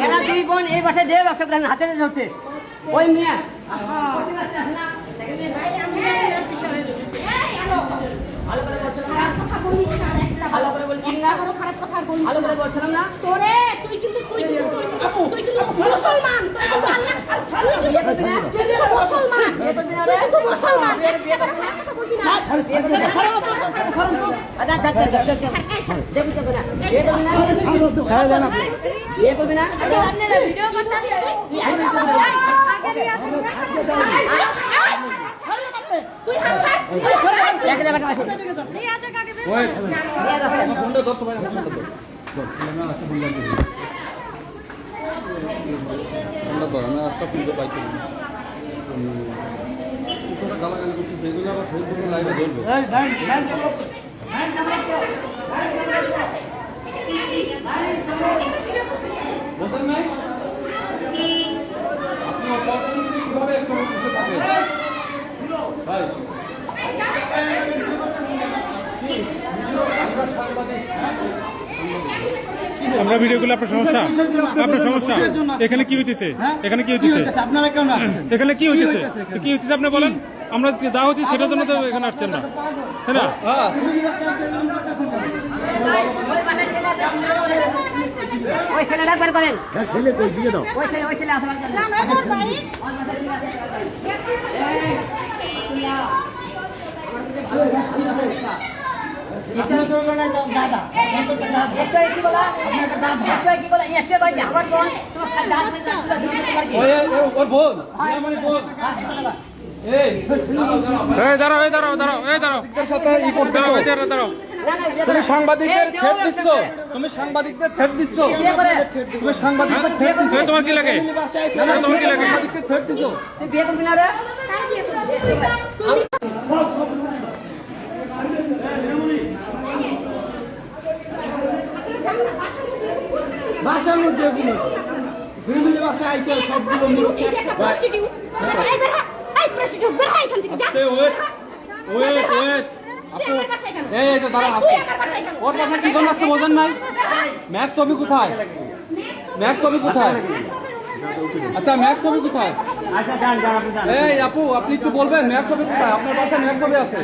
এরা দুই বোন এই বাসায় দিয়ে ব্যবসা করে হাতে ধরছে ওই মেয়ে ভালো করে বলছিলাম না ভালো করে বলছিলাম না তোরে তুই কিন্তু মুসলমান মুসলমান ভিডিও করতে আমরা ভিডিওগুলো আপনার সমস্যা এখানে কি হইতেছে এখানে কি হইতেছে আপনারা কেন আসছেন এখানে কি হইতেছে আপনি বলেন আমরা যা হচ্ছে সেটার জন্য তো এখানে আসছেন না তাই না ওই ছেলেটা বের করেন ছেলে কই দিয়ে দাও ওই ছেলে আসবার জন্য তুমি সাংবাদিকদের থ্রেট দিচ্ছ তোমার কি লাগে সাংবাদিকদের থ্রেট দিচ্ছ বিয়ে করবি না রে বাসার মধ্যে এগুলো ফ্যামিলি বাসায় আইছে সবগুলো ওর বাসা কি জন্য আসছে বোঝেন নাই ম্যাক্স ছবি কোথায় আচ্ছা ম্যাক্স ছবি কোথায় এই আপু আপনি একটু বলবেন ম্যাক্স ছবি কোথায় আপনার বাসায় ম্যাক্স ছবি আছে